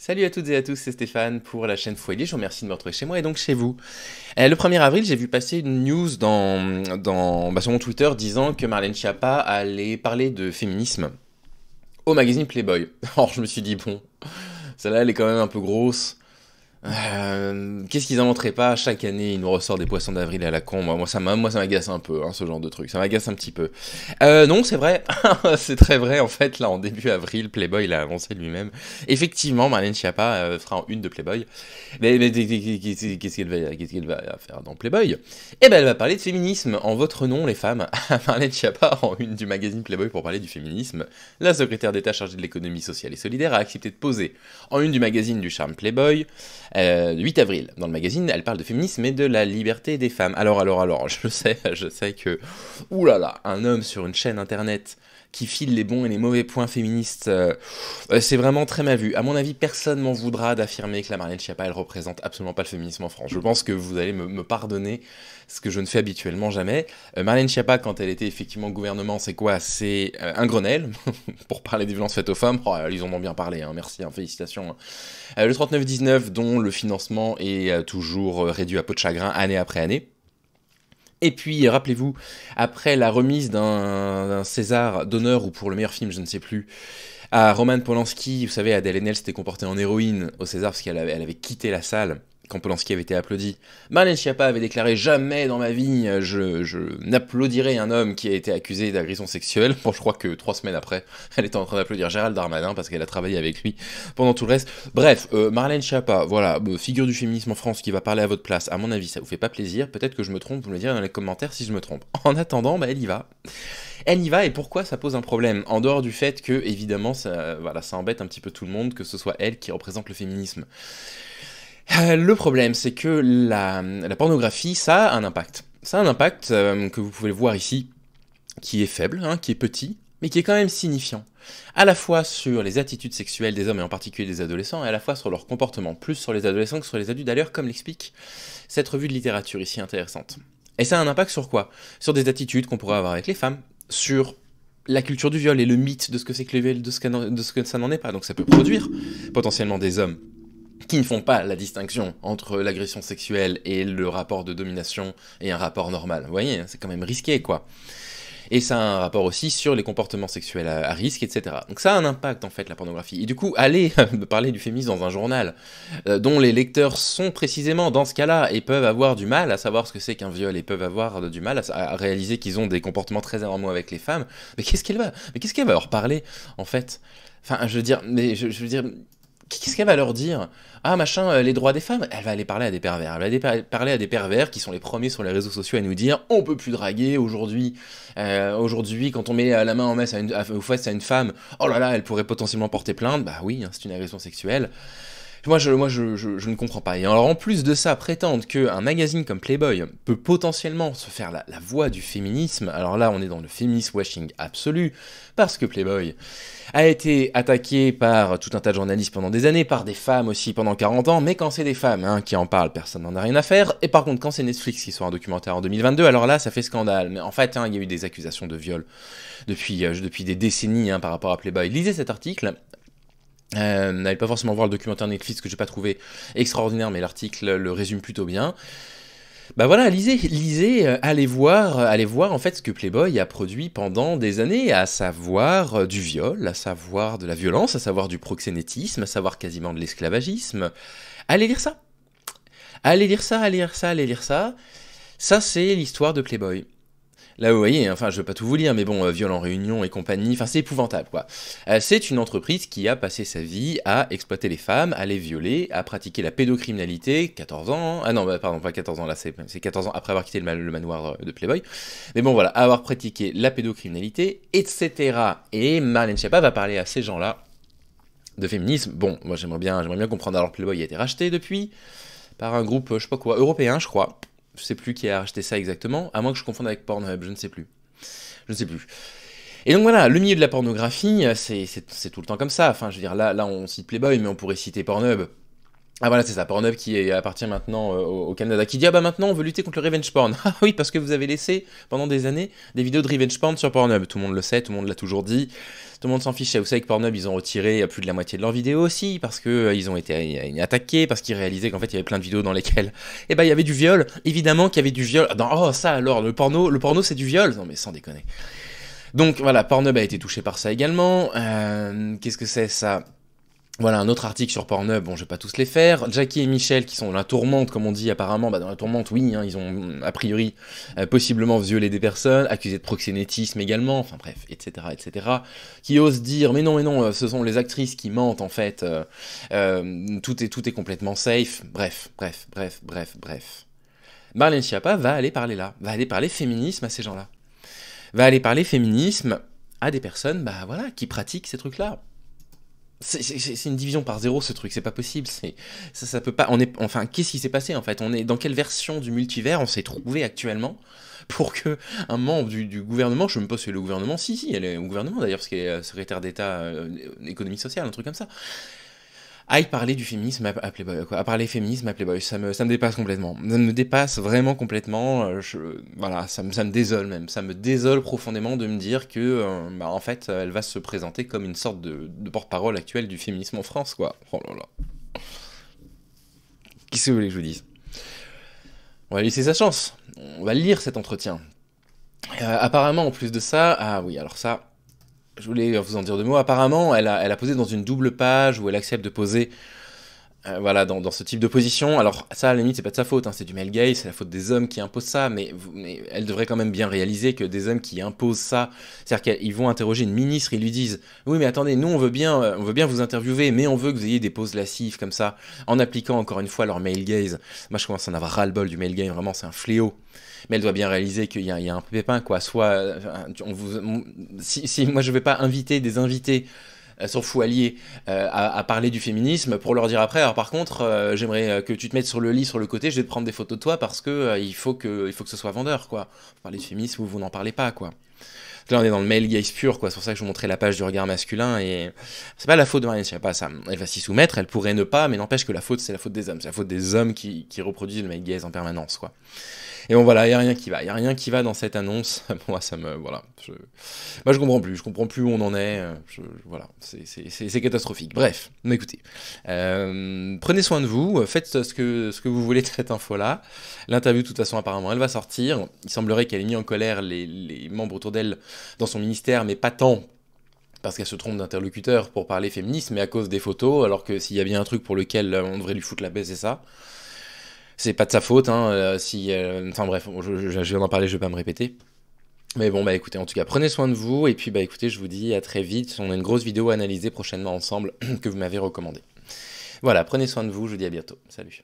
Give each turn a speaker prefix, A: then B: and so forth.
A: Salut à toutes et à tous, c'est Stéphane pour la chaîne Fouillis. Je vous remercie de me retrouver chez moi et donc chez vous. Le 1er avril, j'ai vu passer une news sur mon Twitter disant que Marlène Schiappa allait parler de féminisme au magazine Playboy. Alors je me suis dit, bon, celle-là elle est quand même un peu grosse. Qu'est-ce qu'ils inventeraient pas? Chaque année, ils nous ressortent des poissons d'avril à la con. Moi, ça m'agace un peu, hein, ce genre de truc. Ça m'agace un petit peu. Non, c'est vrai. C'est très vrai. En fait, là, en début avril, Playboy l'a annoncé lui-même. Effectivement, Marlène Schiappa sera en une de Playboy. Mais qu'est-ce qu'elle va faire dans Playboy? Eh ben, elle va parler de féminisme. En votre nom, les femmes. Marlène Schiappa, en une du magazine Playboy pour parler du féminisme. La secrétaire d'État chargée de l'économie sociale et solidaire a accepté de poser en une du magazine du charme Playboy. 8 avril. Dans le magazine, elle parle de féminisme et de la liberté des femmes. Alors, je sais que, oulala, un homme sur une chaîne internet qui file les bons et les mauvais points féministes, c'est vraiment très mal vu. À mon avis, personne m'en voudra d'affirmer que la Marlène Schiappa, elle représente absolument pas le féminisme en France. Je pense que vous allez me pardonner, ce que je ne fais habituellement jamais. Marlène Schiappa, quand elle était effectivement au gouvernement, c'est quoi? C'est un Grenelle, pour parler des violences faites aux femmes. Oh, ils en ont bien parlé, hein, merci, hein, félicitations. Le 39-19, dont le financement est toujours réduit à peau de chagrin année après année. Et puis, rappelez-vous, après la remise d'un César d'honneur, ou pour le meilleur film, je ne sais plus, à Roman Polanski, vous savez, Adèle Haenel s'était comportée en héroïne au César parce elle avait quitté la salle quand Polanski avait été applaudi. Marlène Schiappa avait déclaré: jamais dans ma vie je n'applaudirai un homme qui a été accusé d'agression sexuelle. Bon, je crois que 3 semaines après, elle était en train d'applaudir Gérald Darmanin parce qu'elle a travaillé avec lui pendant tout le reste. Bref, Marlène Schiappa, voilà, figure du féminisme en France qui va parler à votre place. À mon avis, ça vous fait pas plaisir. Peut-être que je me trompe, vous me le direz dans les commentaires si je me trompe. En attendant, bah elle y va. Elle y va, et pourquoi ça pose un problème? En dehors du fait que, évidemment, ça embête un petit peu tout le monde que ce soit elle qui représente le féminisme. Le problème, c'est que la pornographie, ça a un impact. Ça a un impact que vous pouvez le voir ici, qui est faible, hein, qui est petit, mais qui est quand même signifiant. À la fois sur les attitudes sexuelles des hommes, et en particulier des adolescents, et à la fois sur leur comportement, plus sur les adolescents que sur les adultes, d'ailleurs, comme l'explique cette revue de littérature ici intéressante. Et ça a un impact sur quoi? Sur des attitudes qu'on pourrait avoir avec les femmes, sur la culture du viol et le mythe de ce que c'est que le viol, de ce que ça n'en est pas. Donc ça peut produire potentiellement des hommes qui ne font pas la distinction entre l'agression sexuelle et le rapport de domination et un rapport normal. Vous voyez, c'est quand même risqué, quoi. Et ça a un rapport aussi sur les comportements sexuels à risque, etc. Donc ça a un impact, en fait, la pornographie. Et du coup, aller parler du féminisme dans un journal dont les lecteurs sont précisément dans ce cas-là et peuvent avoir du mal à savoir ce que c'est qu'un viol et peuvent avoir du mal à réaliser qu'ils ont des comportements très anormaux avec les femmes, mais qu'est-ce qu'elle va leur parler, en fait? Enfin, je veux dire, qu'est-ce qu'elle va leur dire? Ah machin, les droits des femmes? Elle va aller parler à des pervers. Elle va aller parler à des pervers qui sont les premiers sur les réseaux sociaux à nous dire: on peut plus draguer aujourd'hui. Aujourd'hui, quand on met la main en masse aux fesses à une femme, oh là là, elle pourrait potentiellement porter plainte. Bah oui, hein, c'est une agression sexuelle. Je ne comprends pas. Et alors en plus de ça, prétendre qu'un magazine comme Playboy peut potentiellement se faire la voix du féminisme, alors là on est dans le féminisme washing absolu, parce que Playboy a été attaqué par tout un tas de journalistes pendant des années, par des femmes aussi pendant 40 ans, mais quand c'est des femmes qui en parlent, personne n'en a rien à faire, et par contre quand c'est Netflix qui sort un documentaire en 2022, alors là ça fait scandale. Mais en fait, il y a eu des accusations de viol depuis des décennies par rapport à Playboy. Lisez cet article. N'allez pas forcément voir le documentaire Netflix que j'ai pas trouvé extraordinaire, mais l'article le résume plutôt bien. Bah voilà, lisez, allez voir en fait ce que Playboy a produit pendant des années, à savoir du viol, à savoir de la violence, à savoir du proxénétisme, à savoir quasiment de l'esclavagisme. Allez lire ça. Allez lire ça, allez lire ça, allez lire ça. Ça, c'est l'histoire de Playboy. Là, vous voyez, enfin, je vais pas tout vous lire, mais bon, viol en réunion et compagnie, enfin, c'est épouvantable, quoi. C'est une entreprise qui a passé sa vie à exploiter les femmes, à les violer, à pratiquer la pédocriminalité, 14 ans, ah non, pardon, pas 14 ans, là, c'est 14 ans après avoir quitté le manoir de Playboy, mais bon, voilà, avoir pratiqué la pédocriminalité, etc. Et Marlène Schiappa va parler à ces gens-là de féminisme. Bon, moi, j'aimerais bien comprendre, alors Playboy a été racheté depuis, par un groupe, je sais pas quoi, européen, je crois. Je sais plus qui a acheté ça exactement, à moins que je confonde avec Pornhub, je ne sais plus. Et donc voilà, le milieu de la pornographie, c'est tout le temps comme ça. Enfin, je veux dire, là on cite Playboy, mais on pourrait citer Pornhub. Ah voilà, c'est ça, Pornhub appartient maintenant au Canada, qui dit ah bah maintenant on veut lutter contre le revenge porn. Ah oui, parce que vous avez laissé pendant des années des vidéos de revenge porn sur Pornhub. Tout le monde le sait, tout le monde l'a toujours dit, tout le monde s'en fichait. Vous savez que Pornhub ils ont retiré plus de la moitié de leurs vidéos aussi parce que ils ont été attaqués, parce qu'ils réalisaient qu'en fait il y avait plein de vidéos dans lesquelles eh ben il y avait du viol. Évidemment qu'il y avait du viol. Oh ça alors le porno c'est du viol. Non mais sans déconner. Donc voilà, Pornhub a été touché par ça également. Qu'est-ce que c'est ça? Voilà, un autre article sur Pornhub, bon, je vais pas tous les faire. Jackie et Michel, qui sont dans la tourmente, comme on dit apparemment, bah dans la tourmente, oui, hein, ils ont a priori possiblement violé des personnes, accusés de proxénétisme également, enfin bref, etc., qui osent dire, mais non, ce sont les actrices qui mentent en fait, tout est complètement safe, bref. Marlène Schiappa va aller parler là, va aller parler féminisme à ces gens-là, va aller parler féminisme à des personnes, bah voilà, qui pratiquent ces trucs-là. C'est une division par zéro ce truc, c'est pas possible, ça peut pas, enfin, qu'est-ce qui s'est passé en fait? On est dans quelle version du multivers on s'est trouvé actuellement pour que un membre du gouvernement, je sais même pas si c'est le gouvernement, si, elle est au gouvernement d'ailleurs, parce qu'elle est secrétaire d'État économie sociale, un truc comme ça, aille parler du féminisme à Playboy, quoi, à parler féminisme à Playboy, ça me dépasse complètement, ça me dépasse vraiment complètement, voilà, ça me désole même, ça me désole profondément de me dire que, bah, en fait, elle va se présenter comme une sorte de porte-parole actuelle du féminisme en France, quoi. Oh là là. Qu'est-ce que vous voulez que je vous dise? On va laisser sa chance, on va lire cet entretien. Apparemment, en plus de ça, ah oui, alors ça, je voulais vous en dire deux mots. Apparemment, elle a posé dans une double page où elle accepte de poser voilà, dans ce type de position. Alors ça, à la limite, c'est pas de sa faute, hein, c'est du male gaze, c'est la faute des hommes qui imposent ça, mais elle devrait quand même bien réaliser que des hommes qui imposent ça, c'est-à-dire qu'ils vont interroger une ministre, ils lui disent « Oui, mais attendez, nous, on veut bien vous interviewer, mais on veut que vous ayez des poses lascives comme ça, en appliquant encore une fois leur male gaze. » Moi, je commence à en avoir ras-le-bol du male gaze, vraiment, c'est un fléau. Mais elle doit bien réaliser qu'il y a un pépin, quoi. Soit, si moi je vais pas inviter des invités son fou allié à parler du féminisme pour leur dire après alors par contre j'aimerais que tu te mettes sur le lit sur le côté, je vais te prendre des photos de toi parce que il faut que ce soit vendeur quoi. Parler de féminisme vous n'en parlez pas quoi. Là on est dans le male gaze pur quoi, c'est pour ça que je vous montrais la page du regard masculin et c'est pas la faute de Marlène Schiappa, ça, elle va s'y soumettre, elle pourrait ne pas, mais n'empêche que la faute c'est la faute des hommes, c'est la faute des hommes qui reproduisent le male gaze en permanence quoi. Et bon voilà, il y a rien qui va dans cette annonce. Moi ça me voilà, moi je comprends plus où on en est. Voilà, c'est catastrophique. Bref, mais écoutez, prenez soin de vous, faites ce que vous voulez de cette info-là. L'interview de toute façon apparemment elle va sortir. Il semblerait qu'elle ait mis en colère les membres autour d'elle dans son ministère, mais pas tant parce qu'elle se trompe d'interlocuteur pour parler féminisme, mais à cause des photos, alors que s'il y a bien un truc pour lequel on devrait lui foutre la baisse, c'est ça. C'est pas de sa faute, hein, enfin bref, je viens d'en parler, je vais pas me répéter. Mais bon, bah écoutez, en tout cas, prenez soin de vous, et puis bah écoutez, je vous dis à très vite, on a une grosse vidéo à analyser prochainement ensemble, que vous m'avez recommandée. Voilà, prenez soin de vous, je vous dis à bientôt, salut.